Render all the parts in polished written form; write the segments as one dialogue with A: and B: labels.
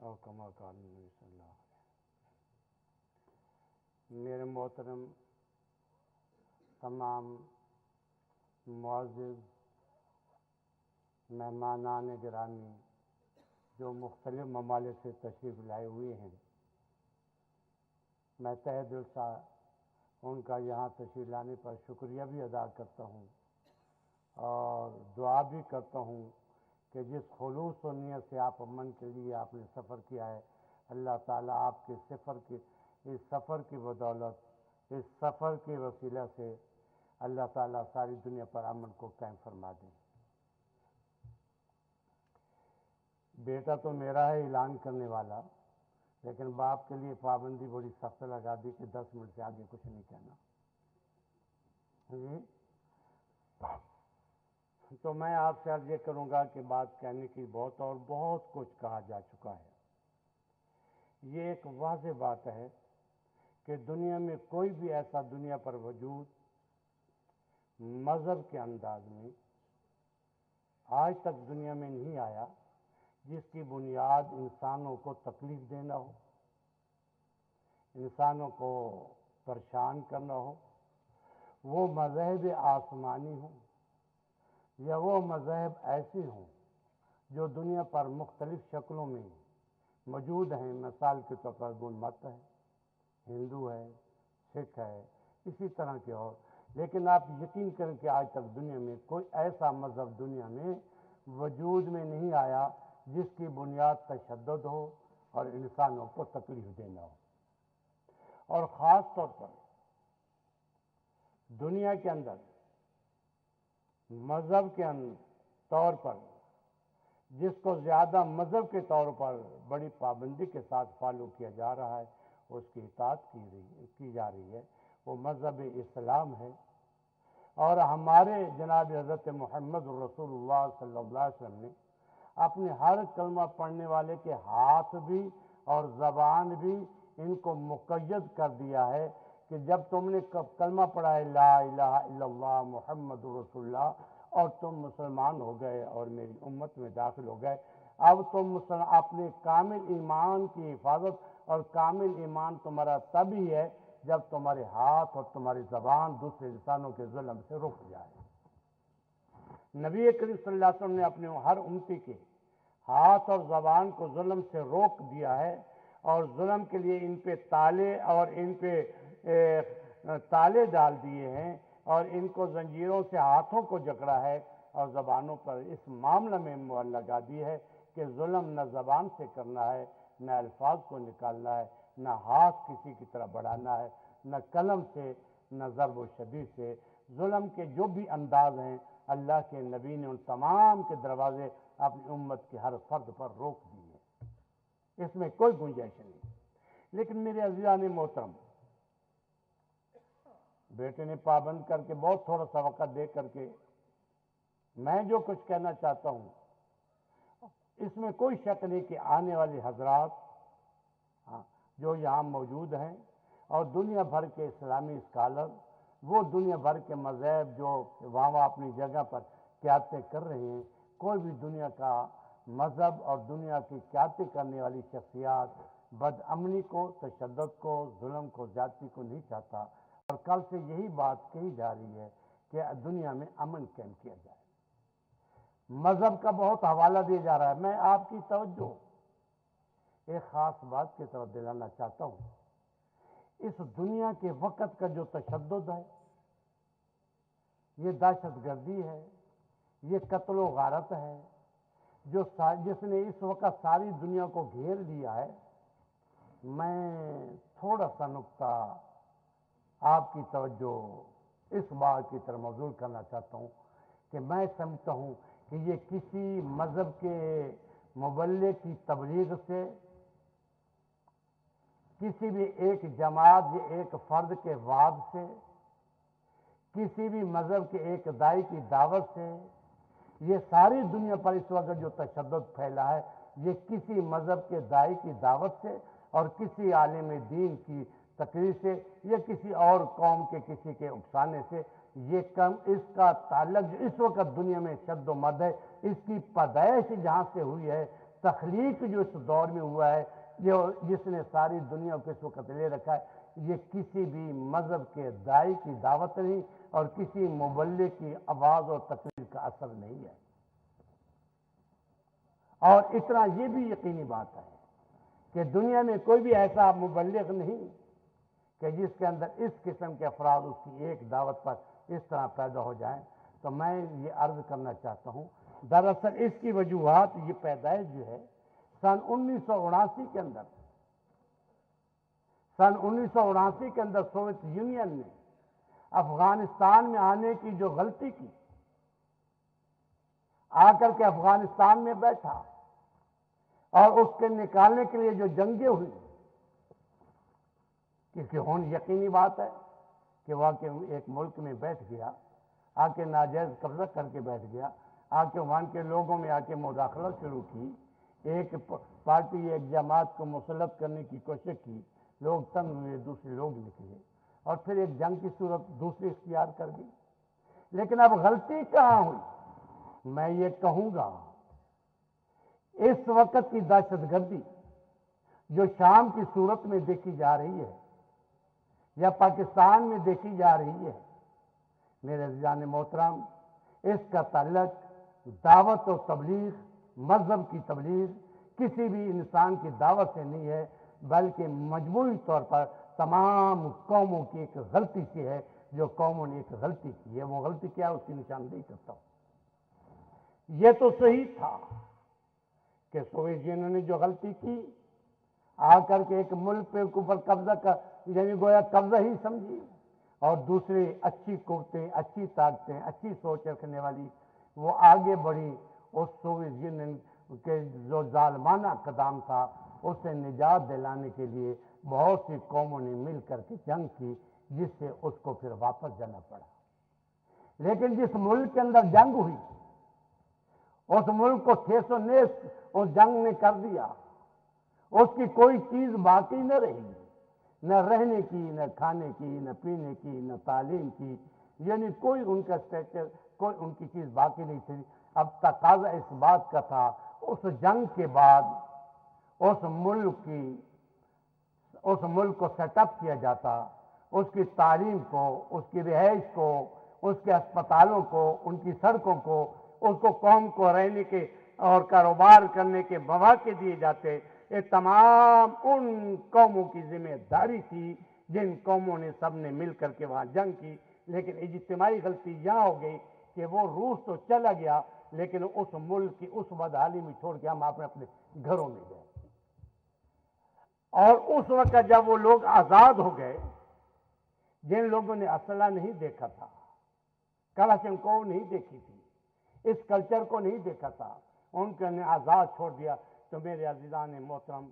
A: اور کما قال نبی صلی اللہ علیہ وسلم۔ میرے محترم تمام معزز مہمانان گرامی جو مختلف ممالک سے تشریف لائے ہوئے ہیں، میں تہہ دل سے ان کا یہاں تشریف لانے پر شکریہ بھی ادا کرتا ہوں اور دعا بھی کرتا ہوں کہ جس خلوص و نیت سے آپ امن کے لیے آپ نے سفر کیا ہے، اللہ تعالیٰ آپ کے اس سفر کی بدولت، اس سفر کے وسیلہ سے اللہ تعالیٰ ساری دنیا پر امن کو قائم فرما دیں۔ بیٹا تو میرا ہے اعلان کرنے والا، لیکن باپ کے لیے پابندی بڑی سخت لگا دی کہ 10 منٹ سے آگے کچھ نہیں کہنا۔ تو میں آپ سے عرض یہ کروں گا کہ بات کہنے کی بہت کچھ کہا جا چکا ہے۔ یہ ایک واضح بات ہے کہ دنیا میں کوئی بھی ایسا دنیا پر وجود مذہب کے انداز میں آج تک دنیا میں نہیں آیا جس کی بنیاد انسانوں کو تکلیف دینا ہو، انسانوں کو پریشان کرنا ہو، وہ مذہب آسمانی ہوں یا وہ مذہب ایسے ہوں جو دنیا پر مختلف شکلوں میں موجود ہیں۔ مثال کے طور پر بدھ مت ہے، ہندو ہے، سکھ ہے، اسی طرح کے اور، لیکن آپ یقین کریں کہ آج تک دنیا میں کوئی ایسا مذہب دنیا میں وجود میں نہیں آیا جس کی بنیاد تشدد ہو اور انسانوں کو تکلیف دینا ہو۔ اور خاص طور پر دنیا کے اندر مذہب کے طور پر جس کو زیادہ مذہب کے طور پر بڑی پابندی کے ساتھ فالو کیا جا رہا ہے، اس کی اطاعت کی جا رہی ہے، وہ مذہب اسلام ہے۔ اور ہمارے جناب حضرت محمد رسول اللہ صلی اللہ علیہ وسلم نے اپنے ہر کلمہ پڑھنے والے کے ہاتھ بھی اور زبان بھی ان کو مقید کر دیا ہے کہ جب تم نے کلمہ پڑھا ہے لا الہ الا اللہ محمد رسول اللہ اور تم مسلمان ہو گئے اور میری امت میں داخل ہو گئے، اب تم اپنے کامل ایمان کی حفاظت، اور کامل ایمان تمہارا تبھی ہے جب تمہارے ہاتھ اور تمہاری زبان دوسرے انسانوں کے ظلم سے رک جائے۔ نبی کریم صلی اللہ علیہ وسلم نے اپنے ہر امتی کے ہاتھ اور زبان کو ظلم سے روک دیا ہے، اور ظلم کے لیے ان پہ تالے ڈال دیے ہیں اور ان کو زنجیروں سے ہاتھوں کو جکڑا ہے اور زبانوں پر اس معاملہ میں مہر لگا دی ہے کہ ظلم نہ زبان سے کرنا ہے، نہ الفاظ کو نکالنا ہے، نہ ہاتھ کسی کی طرف بڑھانا ہے، نہ قلم سے، نہ ضرب و شدید سے۔ ظلم کے جو بھی انداز ہیں اللہ کے نبی نے ان تمام کے دروازے اپنی امت کے ہر فرد پر روک دیے، اس میں کوئی گنجائش نہیں۔ لیکن میرے عزیزان محترم، بیٹے نے پابند کر کے بہت تھوڑا سا وقت دے کر کے میں جو کچھ کہنا چاہتا ہوں، اس میں کوئی شک نہیں کہ آنے والے حضرات جو یہاں موجود ہیں اور دنیا بھر کے اسلامی اسکالر، وہ دنیا بھر کے مذاہب جو وہاں اپنی جگہ پر قیادتیں کر رہے ہیں، کوئی بھی دنیا کا مذہب اور دنیا کی قیادتیں کرنے والی شخصیات بد امنی کو، تشدد کو، ظلم کو، زیادتی کو نہیں چاہتا، اور کل سے یہی بات کہی جا رہی ہے کہ دنیا میں امن قائم کیا جائے۔ مذہب کا بہت حوالہ دیا جا رہا ہے، میں آپ کی توجہ ایک خاص بات کی طرف دلانا چاہتا ہوں۔ اس دنیا کے وقت کا جو تشدد ہے، یہ دہشت گردی ہے، یہ قتل و غارت ہے، جس نے اس وقت ساری دنیا کو گھیر لیا ہے، میں تھوڑا سا نقطہ آپ کی توجہ اس بات کی طرف مبذول کرنا چاہتا ہوں کہ میں سمجھتا ہوں کہ یہ کسی مذہب کے مبلغ کی تبلیغ سے، کسی بھی ایک جماعت یا ایک فرد کے وعد سے، کسی بھی مذہب کے ایک داعی کی دعوت سے، یہ ساری دنیا پر اس وقت جو تشدد پھیلا ہے، یہ کسی مذہب کے داعی کی دعوت سے اور کسی عالم دین کی تقریر سے یا کسی اور قوم کے کسی کے اکسانے سے، اس کا تعلق جو اس وقت دنیا میں شد و مد ہے، اس کی پیدائش جہاں سے ہوئی ہے تخلیق جو اس دور میں ہوا ہے، جس نے ساری دنیا کو اس وقت لے رکھا ہے، یہ کسی بھی مذہب کے داعی کی دعوت نہیں اور کسی مبلغ کی آواز اور تقریر کا اثر نہیں ہے۔ اور اتنا یہ بھی یقینی بات ہے کہ دنیا میں کوئی بھی ایسا مبلغ نہیں کہ جس کے اندر اس قسم کے افراد اس کی ایک دعوت پر اس طرح پیدا ہو جائیں۔ تو میں یہ عرض کرنا چاہتا ہوں، دراصل اس کی وجوہات، یہ پیدائش جو ہے سن 1979 کے اندر، سوویت یونین نے افغانستان میں آنے کی جو غلطی کی، آ کر کے افغانستان میں بیٹھا اور اس کے نکالنے کے لیے جو جنگیں ہوئی، کیونکہ یقینی بات ہے کہ وہ ایک ملک میں بیٹھ گیا، آ کے ناجائز قبضہ کر کے بیٹھ گیا، آ کے وہاں کے لوگوں میں آ کے مداخلت شروع کی، ایک پارٹی ایک جماعت کو مسلط کرنے کی کوشش کی، لوگ تنگ ہوئے، دوسرے لوگ نکلے اور پھر ایک جنگ کی صورت دوسری اختیار کر دی۔ لیکن اب غلطی کہاں ہوئی؟ میں یہ کہوں گا، اس وقت کی دہشت گردی جو شام کی صورت میں دیکھی جا رہی ہے یا پاکستان میں دیکھی جا رہی ہے، میرے عزیزان محترم، اس کا تعلق دعوت و تبلیغ، مذہب کی تبلیغ، کسی بھی انسان کی دعوت سے نہیں ہے، بلکہ مجموعی طور پر تمام قوموں کی ایک غلطی سے ہے، جو قوموں نے ایک غلطی کی ہے۔ وہ غلطی کیا ہے اس کی نشاندہی کرتا ہوں۔ یہ تو صحیح تھا کہ سوویت یونین نے جو غلطی کی، آ کر کے ایک ملک پہ اوپر قبضہ یعنی گویا قبضہ ہی سمجھی، اور دوسرے اچھی قوتیں، اچھی طاقتیں، اچھی سوچ رکھنے والی وہ آگے بڑھی، اس سوویت یونین کے جو ظالمانہ اقدام تھا اسے نجات دلانے کے لیے بہت سی قوموں نے مل کر کے جنگ کی، جس سے اس کو پھر واپس جانا پڑا۔ لیکن جس ملک کے اندر جنگ ہوئی، اس ملک کو ٹھیس و نیس اس جنگ نے کر دیا، اس کی کوئی چیز باقی نہ رہی، نہ رہنے کی، نہ کھانے کی، نہ پینے کی، نہ تعلیم کی، یعنی کوئی ان کا اسٹرکچر، کوئی ان کی چیز باقی نہیں تھی۔ اب تقاضا اس بات کا تھا اس جنگ کے بعد اس ملک کو سیٹ اپ کیا جاتا، اس کی تعلیم کو، اس کی رہائش کو، اس کے اسپتالوں کو، ان کی سڑکوں کو، اس کو قوم کو رہنے کے اور کاروبار کرنے کے مواقع دیے جاتے۔ یہ تمام ان قوموں کی ذمہ داری تھی جن قوموں نے سب نے مل کر کے وہاں جنگ کی۔ لیکن اجتماعی غلطی یہاں ہو گئی کہ وہ روس تو چلا گیا، لیکن اس ملک کی اس بدحالی میں چھوڑ کے ہم اپنے گھروں میں گئے۔ اور اس وقت جب وہ لوگ آزاد ہو گئے، جن لوگوں نے اسلحہ نہیں دیکھا تھا، کلاشنکوف نہیں دیکھی تھی، اس کلچر کو نہیں دیکھا تھا، ان کو نے آزاد چھوڑ دیا۔ تو میرے عزیزان محترم،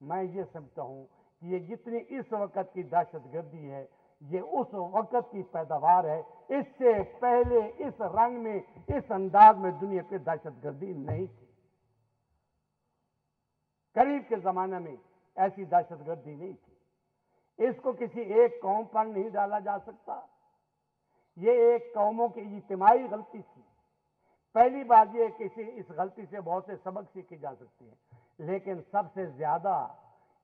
A: میں یہ سمجھتا ہوں کہ یہ جتنی اس وقت کی دہشت گردی ہے، یہ اس وقت کی پیداوار ہے۔ اس سے پہلے اس رنگ میں، اس انداز میں دنیا پہ دہشت گردی نہیں تھی۔ قریب کے زمانے میں ایسی دہشت گردی نہیں تھی۔ اس کو کسی ایک قوم پر نہیں ڈالا جا سکتا، یہ ایک قوموں کی اجتماعی غلطی تھی۔ پہلی بات یہ کہ اس غلطی سے بہت سے سبق سیکھے جا سکتے ہیں، لیکن سب سے زیادہ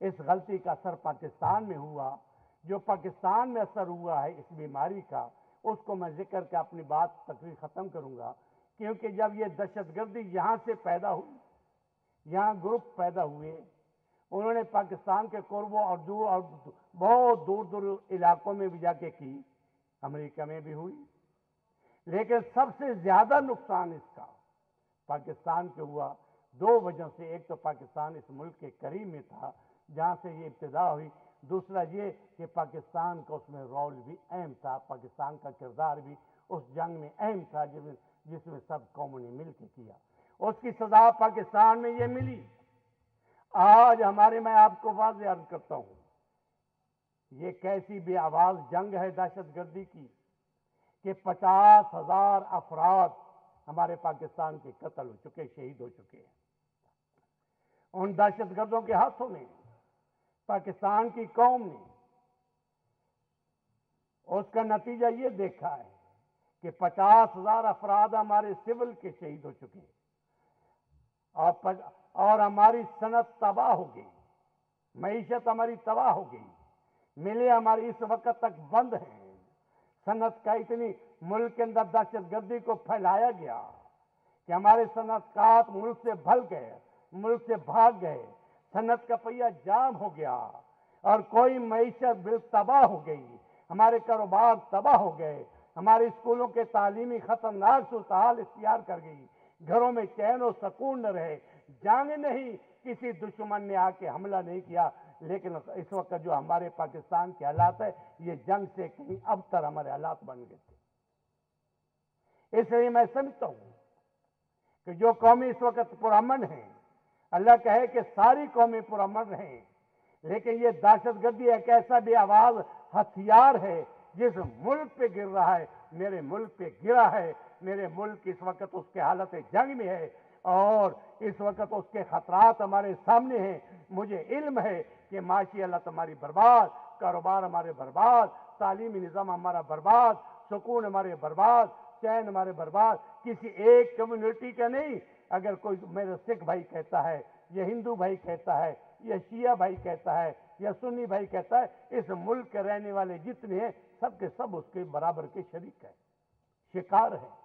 A: اس غلطی کا اثر پاکستان میں ہوا۔ جو پاکستان میں اثر ہوا ہے اس بیماری کا، اس کو میں ذکر کے اپنی بات تقریر ختم کروں گا، کیونکہ جب یہ دہشت گردی یہاں سے پیدا ہوئی، یہاں گروپ پیدا ہوئے، انہوں نے پاکستان کے قربوں اور بہت دور دور علاقوں میں بھی جا کے کی، امریکہ میں بھی ہوئی، لیکن سب سے زیادہ نقصان اس کا پاکستان کے ہوا دو وجہ سے۔ ایک تو پاکستان اس ملک کے قریب میں تھا جہاں سے یہ ابتدا ہوئی، دوسرا یہ کہ پاکستان کا اس میں رول بھی اہم تھا، پاکستان کا کردار بھی اس جنگ میں اہم تھا جس میں سب قوموں نے مل کے کیا۔ اس کی سزا پاکستان میں یہ ملی۔ آج میں آپ کو واضح عرض کرتا ہوں، یہ کیسی بے آواز جنگ ہے دہشت گردی کی کہ 50,000 افراد ہمارے پاکستان کے قتل ہو چکے، شہید ہو چکے ہیں ان دہشت گردوں کے ہاتھوں میں۔ پاکستان کی قوم نے اس کا نتیجہ یہ دیکھا ہے کہ 50,000 افراد ہمارے سول کے شہید ہو چکے ہیں، اور ہماری صنعت تباہ ہو گئی، معیشت ہماری تباہ ہو گئی، ملیں ہماری اس وقت تک بند ہیں، صنعت کا اتنی ملک کے اندر دہشت گردی کو پھیلایا گیا کہ ہمارے صنعت کار ملک سے بھل گئے، ملک سے بھاگ گئے، صنعت کا پہیہ جام ہو گیا اور کوئی معیشت تباہ ہو گئی، ہمارے کاروبار تباہ ہو گئے، ہمارے اسکولوں کے تعلیمی خطرناک صورتحال اختیار کر گئی، گھروں میں چین و سکون نہ رہے، جنگ نہیں، کسی دشمن نے آ کے حملہ نہیں کیا، لیکن اس وقت جو ہمارے پاکستان کے حالات ہے یہ جنگ سے کہیں ابتر ہمارے حالات بن گئے تھے۔ اس لیے میں سمجھتا ہوں کہ جو قومیں اس وقت پرامن ہیں، اللہ کہے کہ ساری قومیں پرامن رہیں، لیکن یہ دہشت گردی ایک ایسا بے آواز ہتھیار ہے جس ملک پہ گر رہا ہے، میرے ملک پہ گرا ہے، میرے ملک اس وقت اس کے حالت جنگ میں ہے اور اس وقت اس کے خطرات ہمارے سامنے ہیں۔ مجھے علم ہے کہ معاشی حالت ہماری برباد، کاروبار ہمارے برباد، تعلیمی نظام ہمارا برباد، سکون ہمارے برباد، چین ہمارے برباد، کسی ایک کمیونٹی کا نہیں۔ اگر کوئی میرا سکھ بھائی کہتا ہے، یا ہندو بھائی کہتا ہے، یا شیعہ بھائی کہتا ہے، یا سنی بھائی کہتا ہے، اس ملک کے رہنے والے جتنے ہیں سب کے سب اس کے برابر کے شریک ہیں، شکار ہیں۔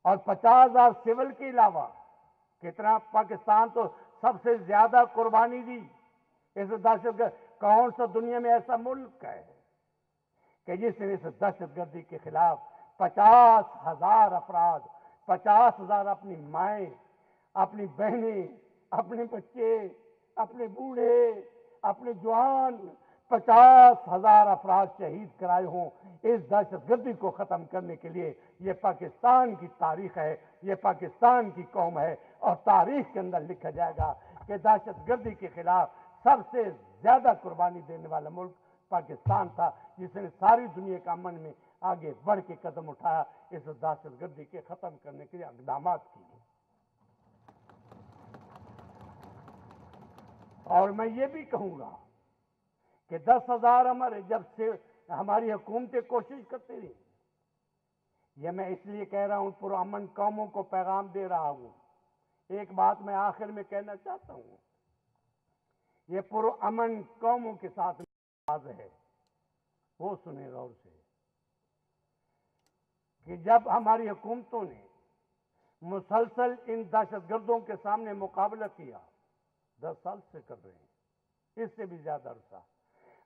A: اور 50,000 سول کے علاوہ کتنا پاکستان تو سب سے زیادہ قربانی دی اس دہشت گرد۔ کون سا دنیا میں ایسا ملک ہے کہ جس نے اس دہشت گردی کے خلاف 50,000 افراد، 50,000 اپنی مائیں، اپنی بہنیں، اپنے بچے، اپنے بوڑھے، اپنے جوان، 50,000 افراد شہید کرائے ہوں اس دہشت گردی کو ختم کرنے کے لیے۔ یہ پاکستان کی تاریخ ہے، یہ پاکستان کی قوم ہے، اور تاریخ کے اندر لکھا جائے گا کہ دہشت گردی کے خلاف سب سے زیادہ قربانی دینے والا ملک پاکستان تھا، جس نے ساری دنیا کا امن میں آگے بڑھ کے قدم اٹھایا، اس دہشت گردی کے ختم کرنے کے لیے اقدامات کیے۔ اور میں یہ بھی کہوں گا کہ 10,000 ہمارے جب سے ہماری حکومتیں کوشش کرتی رہی، یہ میں اس لیے کہہ رہا ہوں، پرامن قوموں کو پیغام دے رہا ہوں۔ ایک بات میں آخر میں کہنا چاہتا ہوں، یہ پرامن قوموں کے ساتھ واضح ہے، وہ سنیں غور سے، کہ جب ہماری حکومتوں نے مسلسل ان دہشت گردوں کے سامنے مقابلہ کیا، 10 سال سے کر رہے ہیں، اس سے بھی زیادہ عرصہ،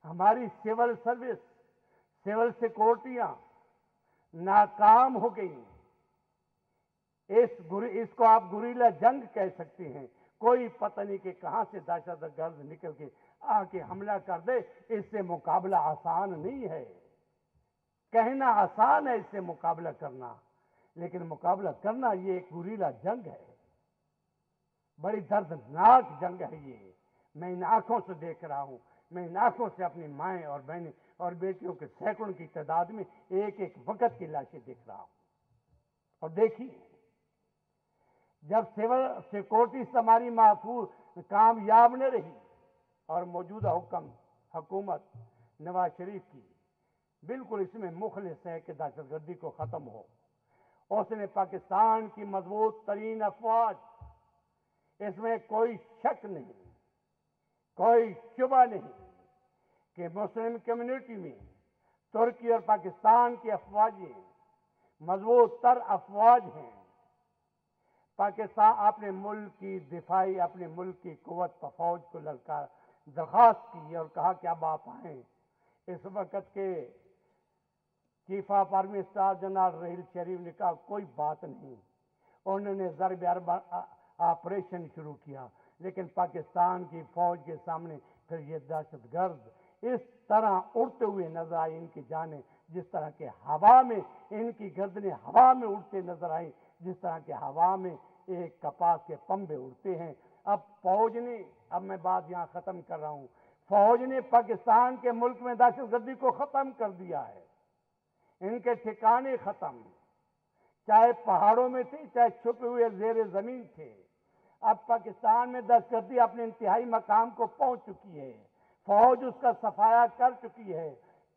A: ہماری سول سروس، سول سیکورٹیاں ناکام ہو گئی۔ اس کو آپ گوریلا جنگ کہہ سکتے ہیں۔ کوئی پتہ نہیں کہ کہاں سے دہشت گرد نکل کے آ کے حملہ کر دے، اس سے مقابلہ آسان نہیں ہے۔ کہنا آسان ہے اس سے مقابلہ کرنا، لیکن مقابلہ کرنا یہ ایک گوریلا جنگ ہے، بڑی دردناک جنگ ہے یہ۔ میں ان آنکھوں سے دیکھ رہا ہوں، میں ان آنکھوں سے اپنی مائیں اور بہنیں اور بیٹیوں کے سینکڑوں کی تعداد میں ایک ایک وقت کی لاشیں دیکھ رہا ہوں۔ اور دیکھیے، جب سول سیکورٹی ہماری محفوظ کامیاب نہ رہی اور موجودہ حکومت نواز شریف کی بالکل اس میں مخلص ہے کہ دہشت گردی کو ختم ہو، اس نے پاکستان کی مضبوط ترین افواج، اس میں کوئی شک نہیں، کوئی شبہ نہیں کہ مسلم کمیونٹی میں ترکی اور پاکستان کی افواجیں مضبوط تر افواج ہیں۔ پاکستان اپنے ملک کی دفاعی، اپنے ملک کی قوت فوج کو درخواست کی اور کہا کہ اب آپ آئیں۔ اس وقت کے chief of army staff general Raheel Sharif نے کہا کوئی بات نہیں، انہوں نے ضرب آپریشن شروع کیا، لیکن پاکستان کی فوج کے سامنے پھر یہ دہشت گرد اس طرح اڑتے ہوئے نظر آئے ان کی جانیں، جس طرح کے ہوا میں ان کی گردنیں ہوا میں اڑتے نظر آئیں، جس طرح کے ہوا میں ایک کپاس کے پنبے اڑتے ہیں۔ اب فوج نے، اب میں بات یہاں ختم کر رہا ہوں، فوج نے پاکستان کے ملک میں دہشت گردی کو ختم کر دیا ہے، ان کے ٹھکانے ختم، چاہے پہاڑوں میں تھے، چاہے چھپے ہوئے زیر زمین تھے۔ اب پاکستان میں دہشت گردی اپنے انتہائی مقام کو پہنچ چکی ہے، فوج اس کا صفایا کر چکی ہے،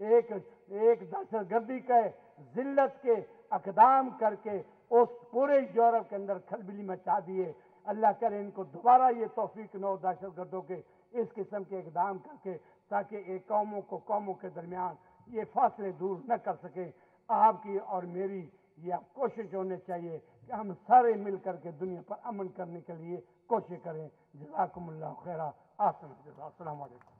A: ایک دہشت گردی کے ذلت کے اقدام کر کے اس پورے یورپ کے اندر کھلبلی مچا دیے. اللہ کرے ان کو دوبارہ یہ توفیق نہ ہو دہشت گردوں کے اس قسم کے اقدام کر کے، تاکہ ایک قوموں کے درمیان یہ فاصلے دور نہ کر سکیں. آپ کی اور میری یہ کوشش ہونی چاہیے کہ ہم سارے مل کر کے دنیا پر امن کرنے کے لیے کوشش کریں. جزاکم اللہ خیرہ. السلام علیکم.